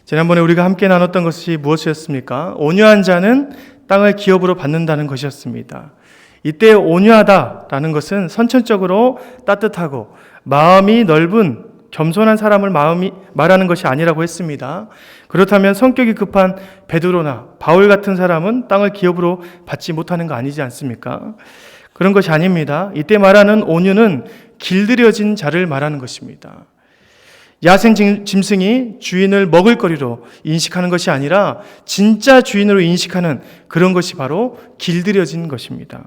지난번에 우리가 함께 나눴던 것이 무엇이었습니까? 온유한 자는 땅을 기업으로 받는다는 것이었습니다. 이때 온유하다라는 것은 선천적으로 따뜻하고 마음이 넓은 겸손한 사람을 말하는 것이 아니라고 했습니다. 그렇다면 성격이 급한 베드로나 바울 같은 사람은 땅을 기업으로 받지 못하는 거 아니지 않습니까? 그런 것이 아닙니다. 이때 말하는 온유는 길들여진 자를 말하는 것입니다. 야생 짐승이 주인을 먹을거리로 인식하는 것이 아니라 진짜 주인으로 인식하는 그런 것이 바로 길들여진 것입니다.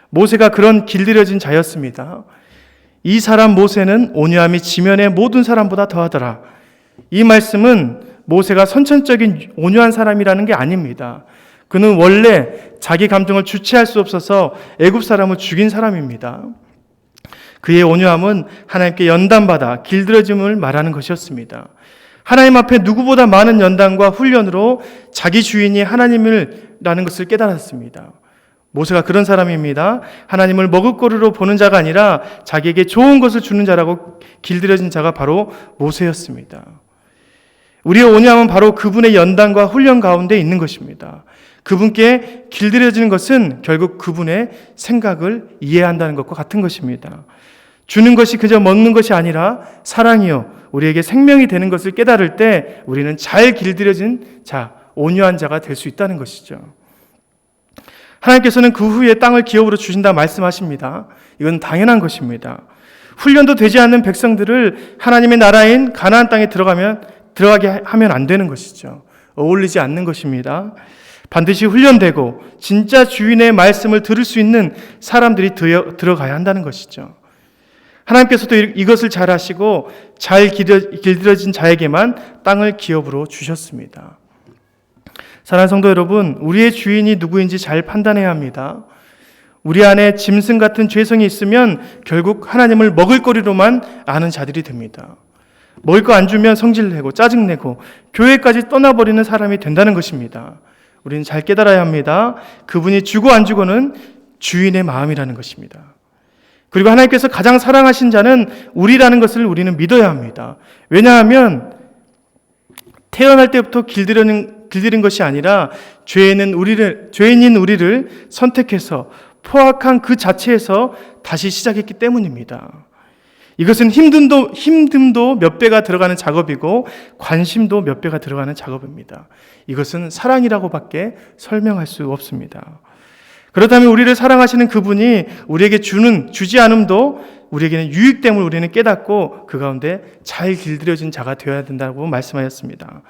모세가 그런 길들여진 자였습니다. 이 사람 모세는 온유함이 지면의 모든 사람보다 더하더라. 이 말씀은 모세가 선천적인 온유한 사람이라는 게 아닙니다. 그는 원래 자기 감정을 주체할 수 없어서 애굽 사람을 죽인 사람입니다. 그의 온유함은 하나님께 연단받아 길들여짐을 말하는 것이었습니다. 하나님 앞에 누구보다 많은 연단과 훈련으로 자기 주인이 하나님이라는 것을 깨달았습니다. 모세가 그런 사람입니다. 하나님을 먹을거리로 보는 자가 아니라 자기에게 좋은 것을 주는 자라고 길들여진 자가 바로 모세였습니다. 우리의 온유함은 바로 그분의 연단과 훈련 가운데 있는 것입니다. 그분께 길들여지는 것은 결국 그분의 생각을 이해한다는 것과 같은 것입니다. 주는 것이 그저 먹는 것이 아니라 사랑이요 우리에게 생명이 되는 것을 깨달을 때 우리는 잘 길들여진 자, 온유한 자가 될 수 있다는 것이죠. 하나님께서는 그 후에 땅을 기업으로 주신다 말씀하십니다. 이건 당연한 것입니다. 훈련도 되지 않는 백성들을 하나님의 나라인 가나안 땅에 들어가게 하면 안 되는 것이죠. 어울리지 않는 것입니다. 반드시 훈련되고 진짜 주인의 말씀을 들을 수 있는 사람들이 들어가야 한다는 것이죠. 하나님께서도 이것을 잘 하시고 잘 길들여진 자에게만 땅을 기업으로 주셨습니다. 사랑하는 성도 여러분, 우리의 주인이 누구인지 잘 판단해야 합니다. 우리 안에 짐승 같은 죄성이 있으면 결국 하나님을 먹을거리로만 아는 자들이 됩니다. 먹을 거 안 주면 성질내고 짜증내고 교회까지 떠나버리는 사람이 된다는 것입니다. 우리는 잘 깨달아야 합니다. 그분이 주고 안 주고는 주인의 마음이라는 것입니다. 그리고 하나님께서 가장 사랑하신 자는 우리라는 것을 우리는 믿어야 합니다. 왜냐하면 태어날 때부터 길들인 것이 아니라 죄인인 우리를 선택해서 포악한 그 자체에서 다시 시작했기 때문입니다. 이것은 힘듦도 몇 배가 들어가는 작업이고 관심도 몇 배가 들어가는 작업입니다. 이것은 사랑이라고밖에 설명할 수 없습니다. 그렇다면 우리를 사랑하시는 그분이 우리에게 주지 않음도 우리에게는 유익됨을 우리는 깨닫고 그 가운데 잘 길들여진 자가 되어야 된다고 말씀하셨습니다.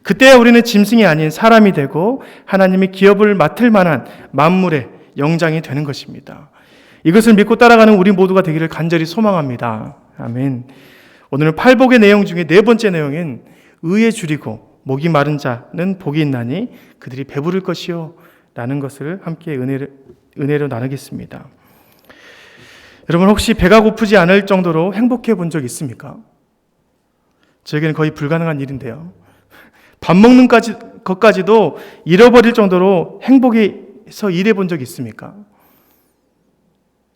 그때야 우리는 짐승이 아닌 사람이 되고 하나님의 기업을 맡을 만한 만물의 영장이 되는 것입니다. 이것을 믿고 따라가는 우리 모두가 되기를 간절히 소망합니다. 아멘. 오늘 팔복의 내용 중에 네 번째 내용인 의에 줄이고 목이 마른 자는 복이 있나니 그들이 배부를 것이요 라는 것을 함께 은혜로 나누겠습니다. 여러분 혹시 배가 고프지 않을 정도로 행복해 본 적 있습니까? 저에게는 거의 불가능한 일인데요. 밥 먹는 것까지도 잃어버릴 정도로 행복해서 일해 본 적 있습니까?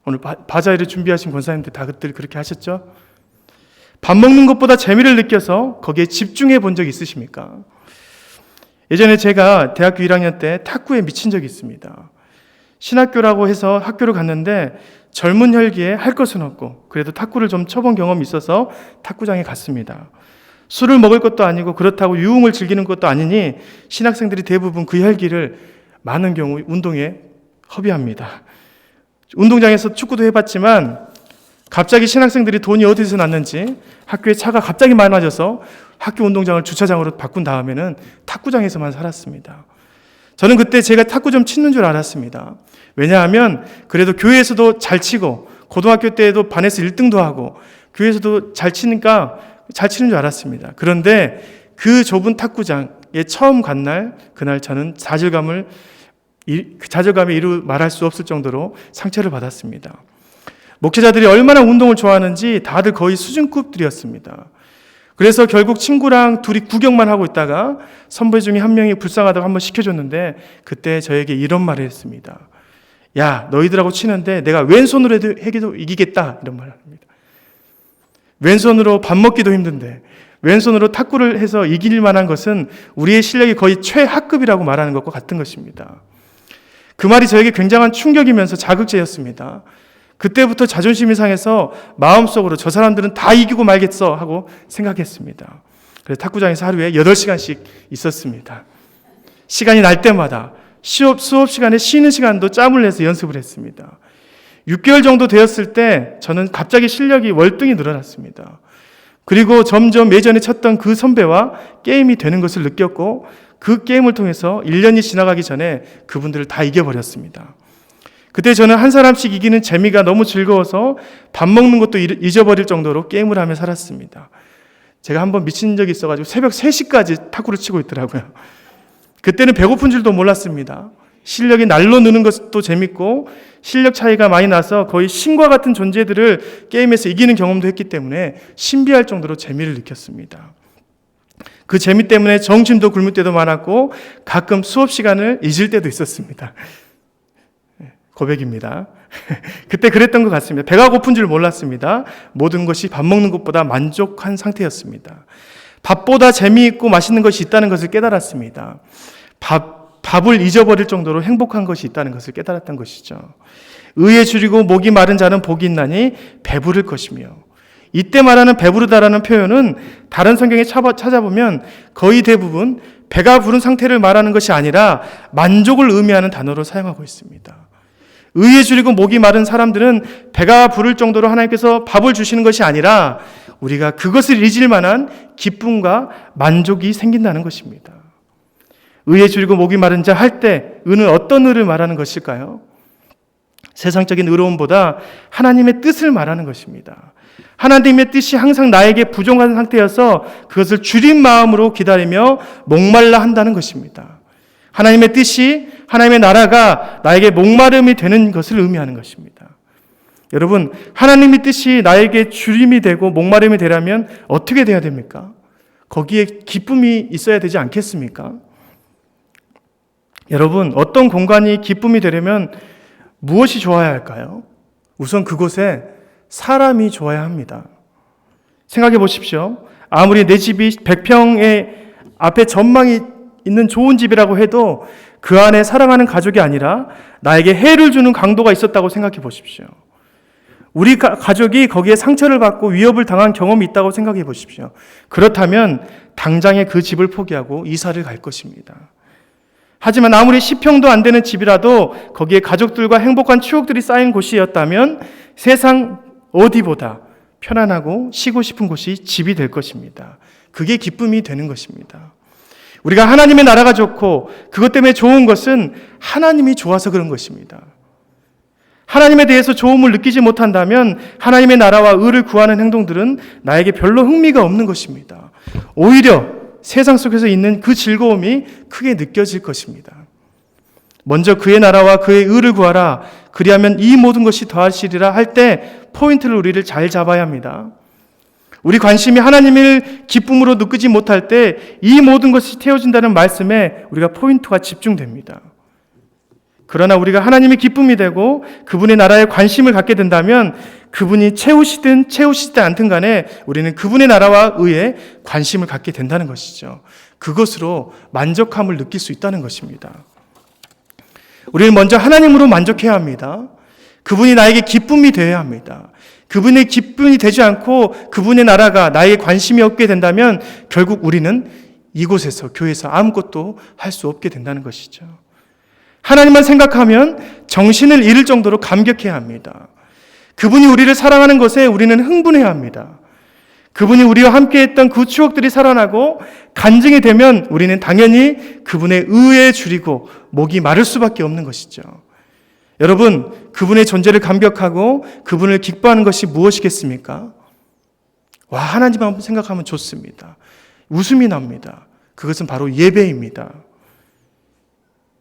오늘 바자회를 준비하신 권사님들 다들 그렇게 하셨죠? 밥 먹는 것보다 재미를 느껴서 거기에 집중해 본 적 있으십니까? 예전에 제가 대학교 1학년 때 탁구에 미친 적이 있습니다. 신학교라고 해서 학교를 갔는데 젊은 혈기에 할 것은 없고 그래도 탁구를 좀 쳐본 경험이 있어서 탁구장에 갔습니다. 술을 먹을 것도 아니고 그렇다고 유흥을 즐기는 것도 아니니 신학생들이 대부분 그 혈기를 많은 경우 운동에 허비합니다. 운동장에서 축구도 해봤지만 갑자기 신학생들이 돈이 어디서 났는지 학교에 차가 갑자기 많아져서 학교 운동장을 주차장으로 바꾼 다음에는 탁구장에서만 살았습니다. 저는 그때 제가 탁구 좀 치는 줄 알았습니다. 왜냐하면 그래도 교회에서도 잘 치고 고등학교 때에도 반에서 1등도 하고 교회에서도 잘 치니까 잘 치는 줄 알았습니다. 그런데 그 좁은 탁구장에 처음 간 그날 저는 좌절감에 이루 말할 수 없을 정도로 상처를 받았습니다. 목회자들이 얼마나 운동을 좋아하는지 다들 거의 수준급들이었습니다. 그래서 결국 친구랑 둘이 구경만 하고 있다가 선배 중에 한 명이 불쌍하다고 한번 시켜줬는데 그때 저에게 이런 말을 했습니다. 야, 너희들하고 치는데 내가 왼손으로 해도 이기겠다 이런 말을 합니다. 왼손으로 밥 먹기도 힘든데 왼손으로 탁구를 해서 이길 만한 것은 우리의 실력이 거의 최하급이라고 말하는 것과 같은 것입니다. 그 말이 저에게 굉장한 충격이면서 자극제였습니다. 그때부터 자존심이 상해서 마음속으로 저 사람들은 다 이기고 말겠어 하고 생각했습니다. 그래서 탁구장에서 하루에 8시간씩 있었습니다. 시간이 날 때마다 수업 시간에 쉬는 시간도 짬을 내서 연습을 했습니다. 6개월 정도 되었을 때 저는 갑자기 실력이 월등히 늘어났습니다. 그리고 점점 예전에 쳤던 그 선배와 게임이 되는 것을 느꼈고 그 게임을 통해서 1년이 지나가기 전에 그분들을 다 이겨버렸습니다. 그때 저는 한 사람씩 이기는 재미가 너무 즐거워서 밥 먹는 것도 잊어버릴 정도로 게임을 하며 살았습니다. 제가 한번 미친 적이 있어가지고 새벽 3시까지 탁구를 치고 있더라고요. 그때는 배고픈 줄도 몰랐습니다. 실력이 날로 느는 것도 재밌고 실력 차이가 많이 나서 거의 신과 같은 존재들을 게임에서 이기는 경험도 했기 때문에 신비할 정도로 재미를 느꼈습니다. 그 재미 때문에 정신도 굶을 때도 많았고 가끔 수업 시간을 잊을 때도 있었습니다. 고백입니다. 그때 그랬던 것 같습니다. 배가 고픈 줄 몰랐습니다. 모든 것이 밥 먹는 것보다 만족한 상태였습니다. 밥보다 재미있고 맛있는 것이 있다는 것을 깨달았습니다. 밥을 잊어버릴 정도로 행복한 것이 있다는 것을 깨달았던 것이죠. 의에 줄이고 목이 마른 자는 복이 있나니 배부를 것이며, 이때 말하는 배부르다라는 표현은 다른 성경에 찾아보면 거의 대부분 배가 부른 상태를 말하는 것이 아니라 만족을 의미하는 단어로 사용하고 있습니다. 의에 줄이고 목이 마른 사람들은 배가 부를 정도로 하나님께서 밥을 주시는 것이 아니라 우리가 그것을 잊을 만한 기쁨과 만족이 생긴다는 것입니다. 의에 줄이고 목이 마른 자 할 때 의는 어떤 의를 말하는 것일까요? 세상적인 의로움보다 하나님의 뜻을 말하는 것입니다. 하나님의 뜻이 항상 나에게 부족한 상태여서 그것을 줄인 마음으로 기다리며 목말라 한다는 것입니다. 하나님의 뜻이, 하나님의 나라가 나에게 목마름이 되는 것을 의미하는 것입니다. 여러분, 하나님의 뜻이 나에게 주림이 되고 목마름이 되려면 어떻게 돼야 됩니까? 거기에 기쁨이 있어야 되지 않겠습니까? 여러분, 어떤 공간이 기쁨이 되려면 무엇이 좋아야 할까요? 우선 그곳에 사람이 좋아야 합니다. 생각해 보십시오. 아무리 내 집이 100평의 앞에 전망이 있는 좋은 집이라고 해도 그 안에 사랑하는 가족이 아니라 나에게 해를 주는 강도가 있었다고 생각해 보십시오. 우리 가족이 거기에 상처를 받고 위협을 당한 경험이 있다고 생각해 보십시오. 그렇다면 당장에 그 집을 포기하고 이사를 갈 것입니다. 하지만 아무리 10평도 안 되는 집이라도 거기에 가족들과 행복한 추억들이 쌓인 곳이었다면 세상 어디보다 편안하고 쉬고 싶은 곳이 집이 될 것입니다. 그게 기쁨이 되는 것입니다. 우리가 하나님의 나라가 좋고 그것 때문에 좋은 것은 하나님이 좋아서 그런 것입니다. 하나님에 대해서 좋음을 느끼지 못한다면 하나님의 나라와 의를 구하는 행동들은 나에게 별로 흥미가 없는 것입니다. 오히려 세상 속에서 있는 그 즐거움이 크게 느껴질 것입니다. 먼저 그의 나라와 그의 의를 구하라. 그리하면 이 모든 것이 더하시리라 할 때 포인트를 우리를 잘 잡아야 합니다. 우리 관심이 하나님을 기쁨으로 느끼지 못할 때 이 모든 것이 태워진다는 말씀에 우리가 포인트가 집중됩니다. 그러나 우리가 하나님의 기쁨이 되고 그분의 나라에 관심을 갖게 된다면 그분이 채우시든 채우시지 않든 간에 우리는 그분의 나라와 의에 관심을 갖게 된다는 것이죠. 그것으로 만족함을 느낄 수 있다는 것입니다. 우리는 먼저 하나님으로 만족해야 합니다. 그분이 나에게 기쁨이 되어야 합니다. 그분의 기쁨이 되지 않고 그분의 나라가 나에게 관심이 없게 된다면 결국 우리는 이곳에서, 교회에서 아무것도 할 수 없게 된다는 것이죠. 하나님만 생각하면 정신을 잃을 정도로 감격해야 합니다. 그분이 우리를 사랑하는 것에 우리는 흥분해야 합니다. 그분이 우리와 함께했던 그 추억들이 살아나고 간증이 되면 우리는 당연히 그분의 의에 줄이고 목이 마를 수밖에 없는 것이죠. 여러분, 그분의 존재를 감격하고 그분을 기뻐하는 것이 무엇이겠습니까? 와, 하나님만 생각하면 좋습니다. 웃음이 납니다. 그것은 바로 예배입니다.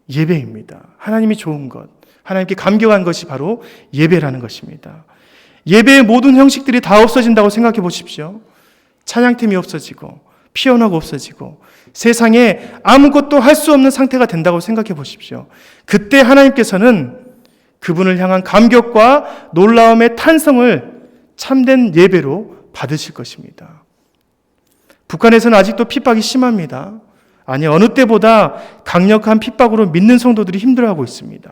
예배입니다. 하나님이 좋은 것, 하나님께 감격한 것이 바로 예배라는 것입니다. 예배의 모든 형식들이 다 없어진다고 생각해 보십시오. 찬양팀이 없어지고 피아노가 없어지고 세상에 아무것도 할 수 없는 상태가 된다고 생각해 보십시오. 그때 하나님께서는 그분을 향한 감격과 놀라움의 탄성을 참된 예배로 받으실 것입니다. 북한에서는 아직도 핍박이 심합니다. 아니, 어느 때보다 강력한 핍박으로 믿는 성도들이 힘들어하고 있습니다.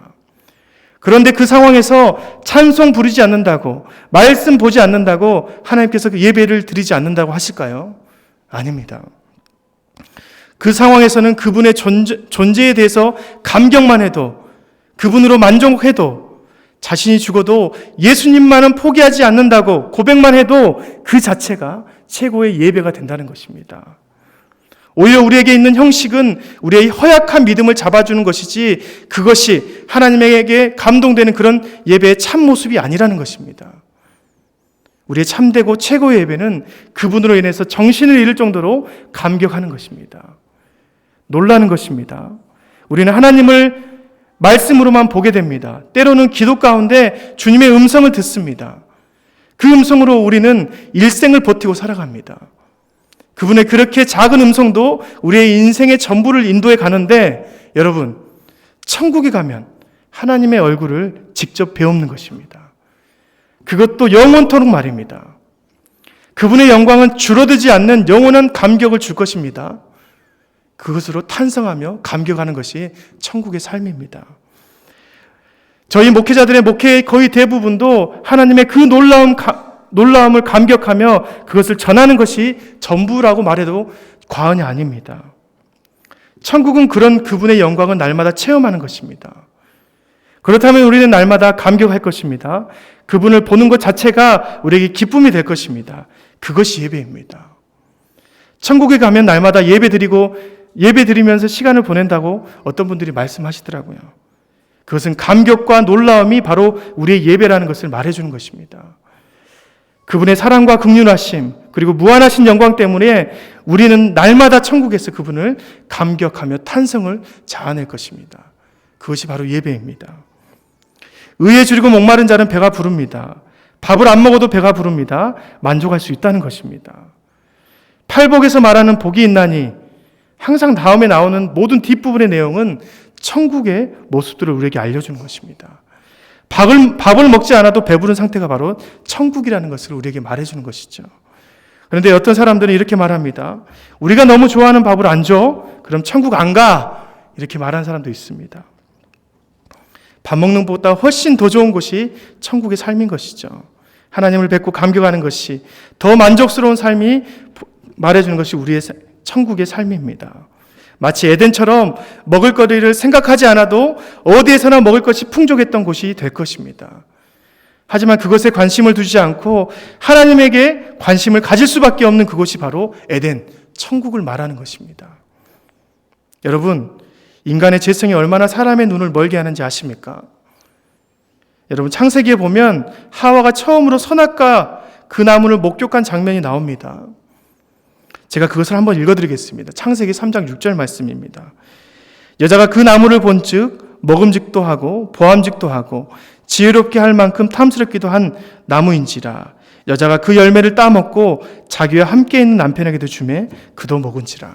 그런데 그 상황에서 찬송 부르지 않는다고, 말씀 보지 않는다고 하나님께서 그 예배를 드리지 않는다고 하실까요? 아닙니다. 그 상황에서는 그분의 존재에 대해서 감격만 해도, 그분으로 만족해도, 자신이 죽어도 예수님만은 포기하지 않는다고 고백만 해도 그 자체가 최고의 예배가 된다는 것입니다. 오히려 우리에게 있는 형식은 우리의 허약한 믿음을 잡아주는 것이지, 그것이 하나님에게 감동되는 그런 예배의 참모습이 아니라는 것입니다. 우리의 참되고 최고의 예배는 그분으로 인해서 정신을 잃을 정도로 감격하는 것입니다. 놀라는 것입니다. 우리는 하나님을 말씀으로만 보게 됩니다. 때로는 기도 가운데 주님의 음성을 듣습니다. 그 음성으로 우리는 일생을 버티고 살아갑니다. 그분의 그렇게 작은 음성도 우리의 인생의 전부를 인도해 가는데, 여러분, 천국에 가면 하나님의 얼굴을 직접 배우는 것입니다. 그것도 영원토록 말입니다. 그분의 영광은 줄어들지 않는 영원한 감격을 줄 것입니다. 그것으로 탄성하며 감격하는 것이 천국의 삶입니다. 저희 목회자들의 목회의 거의 대부분도 하나님의 그 놀라움을 감격하며 그것을 전하는 것이 전부라고 말해도 과언이 아닙니다. 천국은 그런 그분의 영광을 날마다 체험하는 것입니다. 그렇다면 우리는 날마다 감격할 것입니다. 그분을 보는 것 자체가 우리에게 기쁨이 될 것입니다. 그것이 예배입니다. 천국에 가면 날마다 예배드리면서 시간을 보낸다고 어떤 분들이 말씀하시더라고요. 그것은 감격과 놀라움이 바로 우리의 예배라는 것을 말해주는 것입니다. 그분의 사랑과 긍휼하심, 그리고 무한하신 영광 때문에 우리는 날마다 천국에서 그분을 감격하며 탄성을 자아낼 것입니다. 그것이 바로 예배입니다. 의에 줄이고 목마른 자는 배가 부릅니다. 밥을 안 먹어도 배가 부릅니다. 만족할 수 있다는 것입니다. 팔복에서 말하는 복이 있나니, 항상 다음에 나오는 모든 뒷부분의 내용은 천국의 모습들을 우리에게 알려주는 것입니다. 밥을 먹지 않아도 배부른 상태가 바로 천국이라는 것을 우리에게 말해주는 것이죠. 그런데 어떤 사람들은 이렇게 말합니다. 우리가 너무 좋아하는 밥을 안 줘? 그럼 천국 안 가? 이렇게 말하는 사람도 있습니다. 밥 먹는 것보다 훨씬 더 좋은 곳이 천국의 삶인 것이죠. 하나님을 뵙고 감격하는 것이 더 만족스러운 삶이 말해주는 것이 우리의 천국의 삶입니다. 마치 에덴처럼 먹을거리를 생각하지 않아도 어디에서나 먹을 것이 풍족했던 곳이 될 것입니다. 하지만 그것에 관심을 두지 않고 하나님에게 관심을 가질 수밖에 없는 그곳이 바로 에덴, 천국을 말하는 것입니다. 여러분, 인간의 죄성이 얼마나 사람의 눈을 멀게 하는지 아십니까? 여러분, 창세기에 보면 하와가 처음으로 선악과 그 나무를 목격한 장면이 나옵니다. 제가 그것을 한번 읽어드리겠습니다. 창세기 3장 6절 말씀입니다. 여자가 그 나무를 본즉 먹음직도 하고 보암직도 하고 지혜롭게 할 만큼 탐스럽기도 한 나무인지라. 여자가 그 열매를 따먹고 자기와 함께 있는 남편에게도 주매 그도 먹은지라.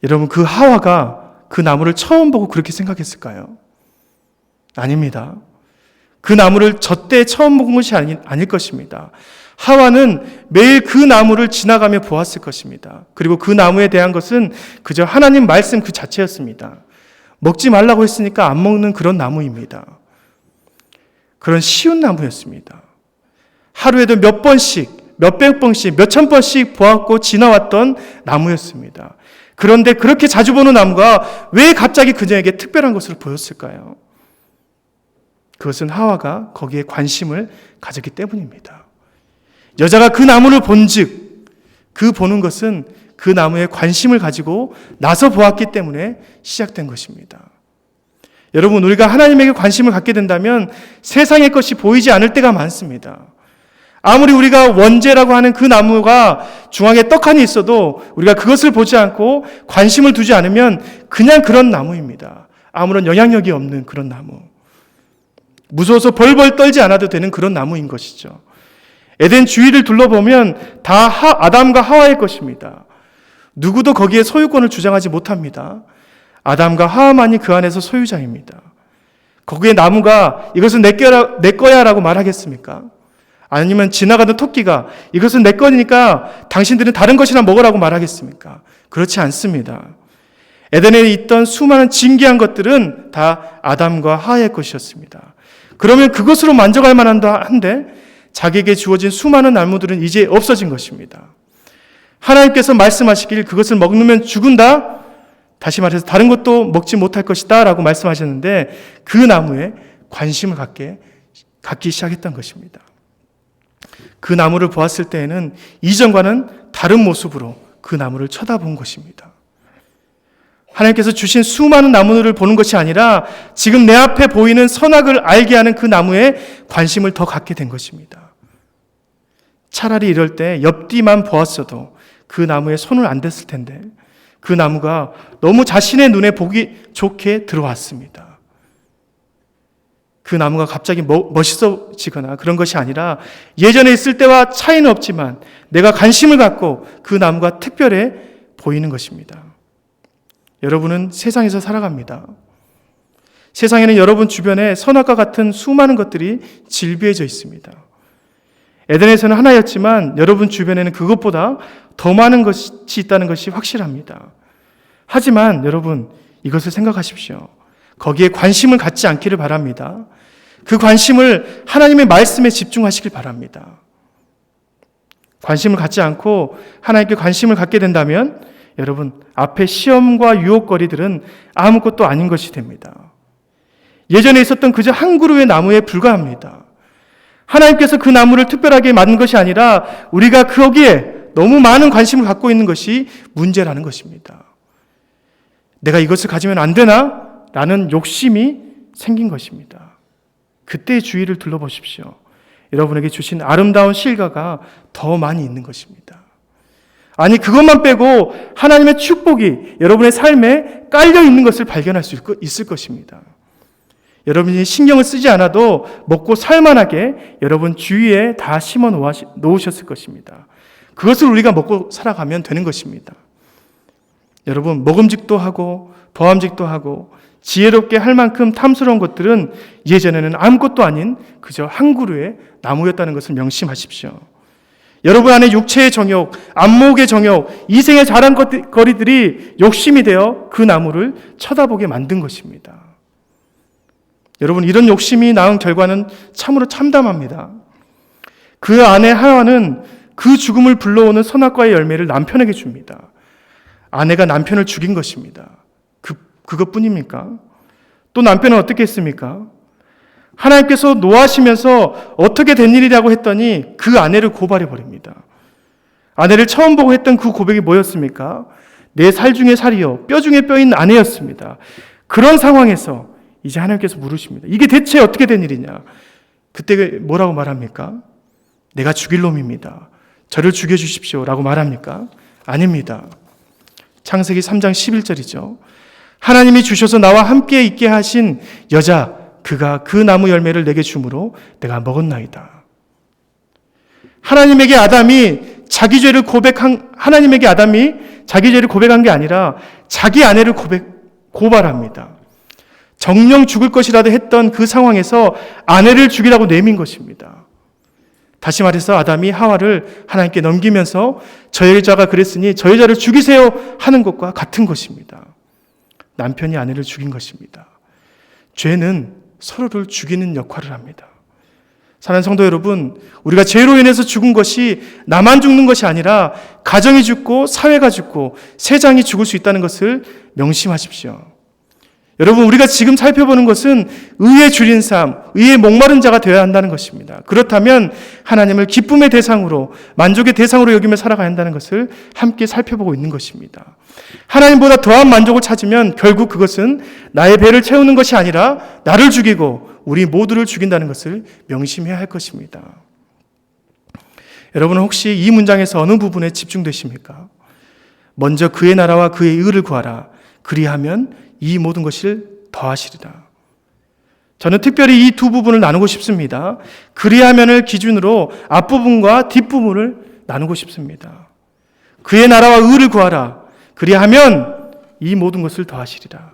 여러분, 그 하와가 그 나무를 처음 보고 그렇게 생각했을까요? 아닙니다. 그 나무를 저때 처음 먹은 것이 아닐 것입니다. 하와는 매일 그 나무를 지나가며 보았을 것입니다. 그리고 그 나무에 대한 것은 그저 하나님 말씀 그 자체였습니다. 먹지 말라고 했으니까 안 먹는 그런 나무입니다. 그런 쉬운 나무였습니다. 하루에도 몇 번씩, 몇백 번씩, 몇천 번씩 보았고 지나왔던 나무였습니다. 그런데 그렇게 자주 보는 나무가 왜 갑자기 그녀에게 특별한 것으로 보였을까요? 그것은 하와가 거기에 관심을 가졌기 때문입니다. 여자가 그 나무를 본즉, 그 보는 것은 그 나무에 관심을 가지고 나서 보았기 때문에 시작된 것입니다. 여러분, 우리가 하나님에게 관심을 갖게 된다면 세상의 것이 보이지 않을 때가 많습니다. 아무리 우리가 원죄라고 하는 그 나무가 중앙에 떡하니 있어도 우리가 그것을 보지 않고 관심을 두지 않으면 그냥 그런 나무입니다. 아무런 영향력이 없는 그런 나무. 무서워서 벌벌 떨지 않아도 되는 그런 나무인 것이죠. 에덴 주위를 둘러보면 다 아담과 하와의 것입니다. 누구도 거기에 소유권을 주장하지 못합니다. 아담과 하와만이 그 안에서 소유자입니다. 거기에 나무가 이것은 내 거야라고 말하겠습니까? 아니면 지나가던 토끼가 이것은 내 거니까 당신들은 다른 것이나 먹으라고 말하겠습니까? 그렇지 않습니다. 에덴에 있던 수많은 진귀한 것들은 다 아담과 하와의 것이었습니다. 그러면 그것으로 만족할 만한다 한데 자기에게 주어진 수많은 나무들은 이제 없어진 것입니다. 하나님께서 말씀하시길 그것을 먹으면 죽은다? 다시 말해서 다른 것도 먹지 못할 것이다 라고 말씀하셨는데 그 나무에 관심을 갖기 시작했던 것입니다. 그 나무를 보았을 때에는 이전과는 다른 모습으로 그 나무를 쳐다본 것입니다. 하나님께서 주신 수많은 나무들을 보는 것이 아니라 지금 내 앞에 보이는 선악을 알게 하는 그 나무에 관심을 더 갖게 된 것입니다. 차라리 이럴 때 옆뒤만 보았어도 그 나무에 손을 안 댔을 텐데 그 나무가 너무 자신의 눈에 보기 좋게 들어왔습니다. 그 나무가 갑자기 멋있어지거나 그런 것이 아니라 예전에 있을 때와 차이는 없지만 내가 관심을 갖고 그 나무가 특별해 보이는 것입니다. 여러분은 세상에서 살아갑니다. 세상에는 여러분 주변에 선악과 같은 수많은 것들이 질비해져 있습니다. 에덴에서는 하나였지만 여러분 주변에는 그것보다 더 많은 것이 있다는 것이 확실합니다. 하지만 여러분 이것을 생각하십시오. 거기에 관심을 갖지 않기를 바랍니다. 그 관심을 하나님의 말씀에 집중하시길 바랍니다. 관심을 갖지 않고 하나님께 관심을 갖게 된다면 여러분 앞에 시험과 유혹거리들은 아무것도 아닌 것이 됩니다. 예전에 있었던 그저 한 그루의 나무에 불과합니다. 하나님께서 그 나무를 특별하게 만든 것이 아니라 우리가 거기에 너무 많은 관심을 갖고 있는 것이 문제라는 것입니다. 내가 이것을 가지면 안 되나? 라는 욕심이 생긴 것입니다. 그때의 주위를 둘러보십시오. 여러분에게 주신 아름다운 실과가 더 많이 있는 것입니다. 아니 그것만 빼고 하나님의 축복이 여러분의 삶에 깔려 있는 것을 발견할 수 있을 것입니다. 여러분이 신경을 쓰지 않아도 먹고 살만하게 여러분 주위에 다 심어 놓으셨을 것입니다. 그것을 우리가 먹고 살아가면 되는 것입니다. 여러분 먹음직도 하고 보암직도 하고 지혜롭게 할 만큼 탐스러운 것들은 예전에는 아무것도 아닌 그저 한 그루의 나무였다는 것을 명심하십시오. 여러분 안에 육체의 정욕, 안목의 정욕, 이생의 자랑거리들이 욕심이 되어 그 나무를 쳐다보게 만든 것입니다. 여러분 이런 욕심이 낳은 결과는 참으로 참담합니다. 그 아내 하와는 그 죽음을 불러오는 선악과의 열매를 남편에게 줍니다. 아내가 남편을 죽인 것입니다. 그것뿐입니까? 또 남편은 어떻게 했습니까? 하나님께서 노하시면서 어떻게 된 일이라고 했더니 그 아내를 고발해 버립니다. 아내를 처음 보고 했던 그 고백이 뭐였습니까? 내 살 중에 살이요 뼈 중에 뼈인 아내였습니다. 그런 상황에서 이제 하나님께서 물으십니다. 이게 대체 어떻게 된 일이냐? 그때 뭐라고 말합니까? 내가 죽일 놈입니다. 저를 죽여주십시오 라고 말합니까? 아닙니다. 창세기 3장 11절이죠. 하나님이 주셔서 나와 함께 있게 하신 여자 그가 그 나무 열매를 내게 주므로 내가 먹었나이다. 하나님에게 아담이 자기 죄를 고백한 게 아니라 자기 아내를 고발합니다. 정령 죽을 것이라도 했던 그 상황에서 아내를 죽이라고 내민 것입니다. 다시 말해서 아담이 하와를 하나님께 넘기면서 저 여자가 그랬으니 저 여자를 죽이세요 하는 것과 같은 것입니다. 남편이 아내를 죽인 것입니다. 죄는 서로를 죽이는 역할을 합니다. 사랑하는 성도 여러분, 우리가 죄로 인해서 죽은 것이 나만 죽는 것이 아니라 가정이 죽고 사회가 죽고 세상이 죽을 수 있다는 것을 명심하십시오. 여러분 우리가 지금 살펴보는 것은 의에 줄인 삶, 의에 목마른 자가 되어야 한다는 것입니다. 그렇다면 하나님을 기쁨의 대상으로 만족의 대상으로 여기며 살아가야 한다는 것을 함께 살펴보고 있는 것입니다. 하나님보다 더한 만족을 찾으면 결국 그것은 나의 배를 채우는 것이 아니라 나를 죽이고 우리 모두를 죽인다는 것을 명심해야 할 것입니다. 여러분은 혹시 이 문장에서 어느 부분에 집중되십니까? 먼저 그의 나라와 그의 의를 구하라. 그리하면 이 모든 것을 더하시리라. 저는 특별히 이 두 부분을 나누고 싶습니다. 그리하면을 기준으로 앞부분과 뒷부분을 나누고 싶습니다. 그의 나라와 의를 구하라. 그리하면 이 모든 것을 더하시리라.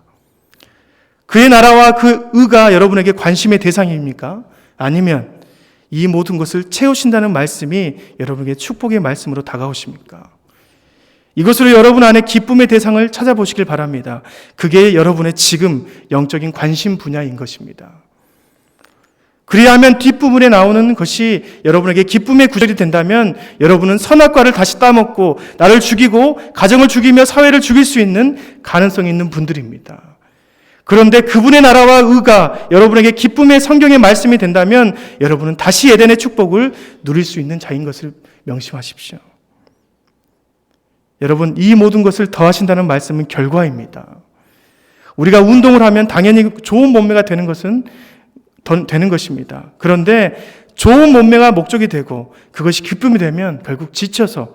그의 나라와 그 의가 여러분에게 관심의 대상입니까? 아니면 이 모든 것을 채우신다는 말씀이 여러분에게 축복의 말씀으로 다가오십니까? 이것으로 여러분 안에 기쁨의 대상을 찾아보시길 바랍니다. 그게 여러분의 지금 영적인 관심 분야인 것입니다. 그리하면 뒷부분에 나오는 것이 여러분에게 기쁨의 구절이 된다면 여러분은 선악과를 다시 따먹고 나를 죽이고 가정을 죽이며 사회를 죽일 수 있는 가능성이 있는 분들입니다. 그런데 그분의 나라와 의가 여러분에게 기쁨의 성경의 말씀이 된다면 여러분은 다시 에덴의 축복을 누릴 수 있는 자인 것을 명심하십시오. 여러분, 이 모든 것을 더하신다는 말씀은 결과입니다. 우리가 운동을 하면 당연히 좋은 몸매가 되는 것입니다. 그런데 좋은 몸매가 목적이 되고 그것이 기쁨이 되면 결국 지쳐서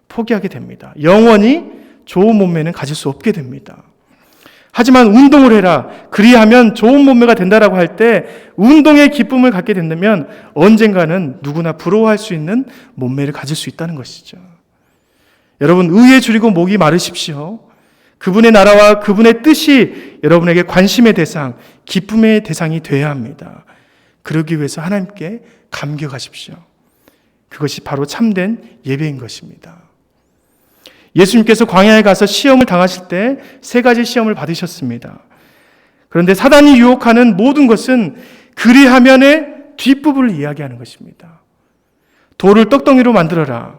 포기하게 됩니다. 영원히 좋은 몸매는 가질 수 없게 됩니다. 하지만 운동을 해라. 그리하면 좋은 몸매가 된다라고 할 때 운동의 기쁨을 갖게 된다면 언젠가는 누구나 부러워할 수 있는 몸매를 가질 수 있다는 것이죠. 여러분, 의에 줄이고 목이 마르십시오. 그분의 나라와 그분의 뜻이 여러분에게 관심의 대상, 기쁨의 대상이 되어야 합니다. 그러기 위해서 하나님께 감격하십시오. 그것이 바로 참된 예배인 것입니다. 예수님께서 광야에 가서 시험을 당하실 때 3가지 시험을 받으셨습니다. 그런데 사단이 유혹하는 모든 것은 그리하면의 뒷부분을 이야기하는 것입니다. 돌을 떡덩이로 만들어라.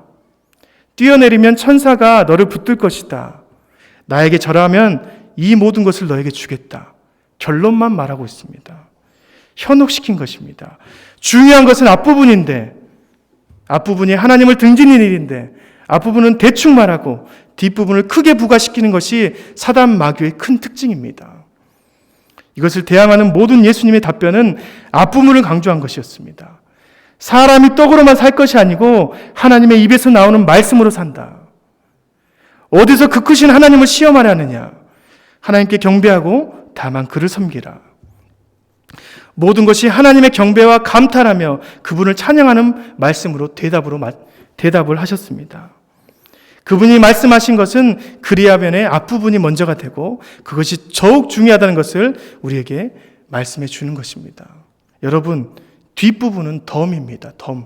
뛰어내리면 천사가 너를 붙들 것이다. 나에게 절하면 이 모든 것을 너에게 주겠다. 결론만 말하고 있습니다. 현혹시킨 것입니다. 중요한 것은 앞부분인데, 앞부분이 하나님을 등지는 일인데 앞부분은 대충 말하고 뒷부분을 크게 부각시키는 것이 사단 마귀의 큰 특징입니다. 이것을 대항하는 모든 예수님의 답변은 앞부분을 강조한 것이었습니다. 사람이 떡으로만 살 것이 아니고 하나님의 입에서 나오는 말씀으로 산다. 어디서 그 크신 하나님을 시험하려 하느냐? 하나님께 경배하고 다만 그를 섬기라. 모든 것이 하나님의 경배와 감탄하며 그분을 찬양하는 말씀으로 대답을 하셨습니다. 그분이 말씀하신 것은 그리하면의 앞부분이 먼저가 되고 그것이 더욱 중요하다는 것을 우리에게 말씀해 주는 것입니다. 여러분, 뒷부분은 덤입니다. 덤.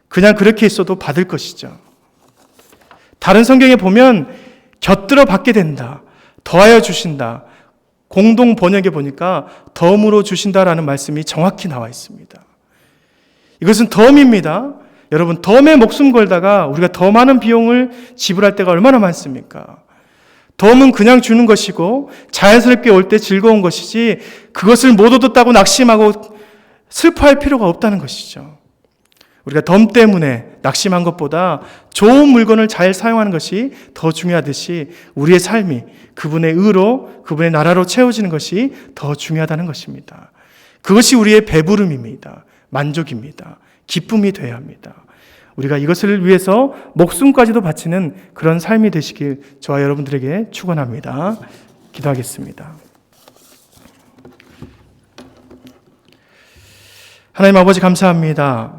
그냥 그렇게 있어도 받을 것이죠. 다른 성경에 보면 곁들어 받게 된다. 더하여 주신다. 공동 번역에 보니까 덤으로 주신다라는 말씀이 정확히 나와 있습니다. 이것은 덤입니다. 여러분, 덤에 목숨 걸다가 우리가 더 많은 비용을 지불할 때가 얼마나 많습니까? 덤은 그냥 주는 것이고 자연스럽게 올 때 즐거운 것이지 그것을 못 얻었다고 낙심하고 슬퍼할 필요가 없다는 것이죠. 우리가 덤 때문에 낙심한 것보다 좋은 물건을 잘 사용하는 것이 더 중요하듯이 우리의 삶이 그분의 의로, 그분의 나라로 채워지는 것이 더 중요하다는 것입니다. 그것이 우리의 배부름입니다. 만족입니다. 기쁨이 되어야 합니다. 우리가 이것을 위해서 목숨까지도 바치는 그런 삶이 되시길 저와 여러분들에게 축원합니다. 기도하겠습니다. 하나님 아버지 감사합니다.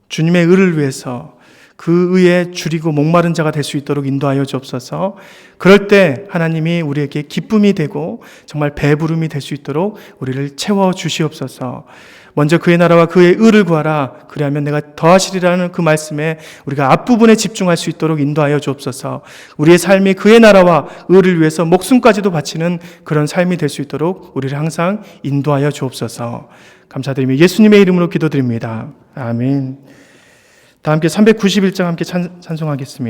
주님의 의를 위해서 그 의에 줄이고 목마른 자가 될 수 있도록 인도하여 주옵소서. 그럴 때 하나님이 우리에게 기쁨이 되고 정말 배부름이 될 수 있도록 우리를 채워 주시옵소서. 먼저 그의 나라와 그의 의를 구하라. 그리하면 내가 더하시리라는 그 말씀에 우리가 앞부분에 집중할 수 있도록 인도하여 주옵소서. 우리의 삶이 그의 나라와 의를 위해서 목숨까지도 바치는 그런 삶이 될 수 있도록 우리를 항상 인도하여 주옵소서. 감사드리며 예수님의 이름으로 기도드립니다. 아멘. 다 함께 391장 함께 찬송하겠습니다.